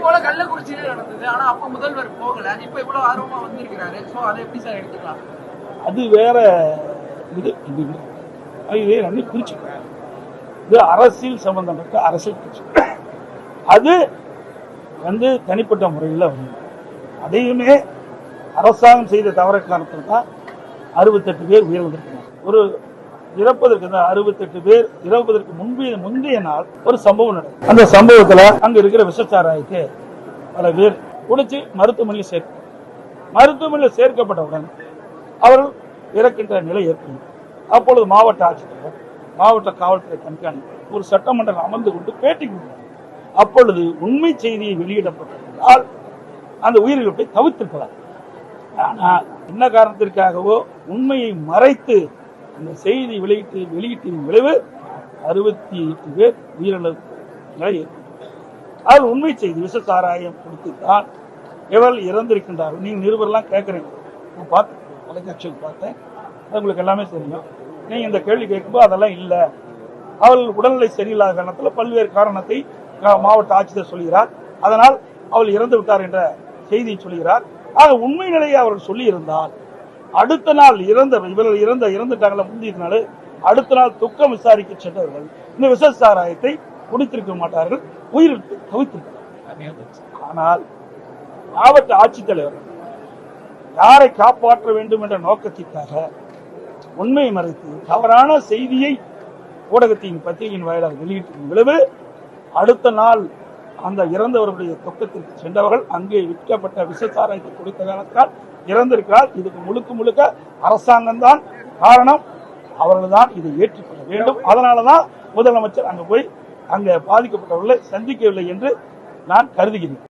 போல கள்ளக்குறிச்சியில நடந்தது. ஆனா அப்ப முதல்வர் போகல. இப்ப இவ்வளவு ஆர்வமா வந்திருக்கிறாரு. சோ அதை எப்படி சார் எடுத்துக்கலாம்? அது வேற இது ரெண்டு குறிச்சுக்கிறாங்க. இது அரசியல் சம்பந்தப்பட்ட அரசியல் கட்சி. அது தனிப்பட்ட முறையில் வந்து அதையுமே அரசாங்கம் செய்த தவறை காரணத்தில் தான் 68 பேர் உயிரிழந்திருக்கிறார். ஒரு இறப்பதற்கு 68 பேர் இறப்பதற்கு முந்தைய நாள் ஒரு சம்பவம் நடக்கும். அந்த சம்பவத்தில் அங்க இருக்கிற விஷச்சாராயத்தை பல பேர் குடிச்சு மருத்துவமனையில் சேர்க்கப்பட்டவுடன் அவர்கள் இறக்கின்ற நிலை ஏற்படும். அப்பொழுது மாவட்ட ஆட்சித்தலைவர், மாவட்ட காவல்துறை கண்காணிப்பு ஒரு சட்டமன்றம் அமர்ந்து கொண்டு பேட்டி கொடுத்தார். அப்பொழுது உண்மை செய்தியை வெளியிடப்பட்டிருந்தால் அந்த உயிரிழப்பை தவிர்த்திருக்கலாம். ஆனால் என்ன காரணத்திற்காகவோ உண்மையை மறைத்து அந்த செய்தி வெளியிட்டின் விளைவு 68 பேர் உயிரிழப்பு நிலை ஏற்பட்டது. அது உண்மை செய்தி. விஷச்சாராயம் குடித்துத்தான் எவர்கள் இறந்திருக்கின்றார்கள். நீங்க நிருபர்லாம் கேட்கறீங்க, நான் பார்த்தேன், தொலைக்காட்சியில் பார்த்தேன், உங்களுக்கு எல்லாமே தெரியும். நீங்க இந்த கேள்வி கேட்கும்போது அதெல்லாம் இல்லை, அவர்கள் உடல்நிலை சரியில்லாத காரணத்தில் பல்வேறு காரணத்தை மாவட்ட ஆட்சியர் சொல்கிறார், அதனால் அவள் இறந்து விட்டார் என்ற செய்தியை சொல்கிறார். ஆக உண்மை நிலையை அவர்கள் சொல்லி இருந்தால் அடுத்த நாள் இவர்கள் இறந்துட்டாங்கள முந்தைய நாள் அடுத்த நாள் துக்கம் விசாரிக்க சென்றவர்கள் இந்த விஷச்சாராயத்தை குடித்திருக்க மாட்டார்கள், உயிரிழப்பு தவிர்த்திருக்கிறார். ஆனால் மாவட்ட ஆட்சித்தலைவர் யாரை காப்பாற்ற வேண்டும் என்ற நோக்கத்திற்காக உண்மையை மறைத்து தவறான செய்தியை ஊடகத்தின் பத்திரிகையின் வாயிலாக வெளியிட்ட விளைவு அடுத்த நாள் அந்த இறந்தவர்களுடைய துக்கத்திற்கு சென்றவர்கள் அங்கே விற்கப்பட்ட விஷச்சாராயத்தை குடித்த காரணத்தால் இறந்திருக்கிறார். இதுக்கு முழுக்க அரசாங்கம் தான் காரணம். அவர்கள் தான் இதை ஏற்றுக்கொள்ள வேண்டும். அதனாலதான் முதலமைச்சர் அங்க போய் அங்க பாதிக்கப்பட்டவர்களை சந்திக்கவில்லை என்று நான் கருதுகிறேன்.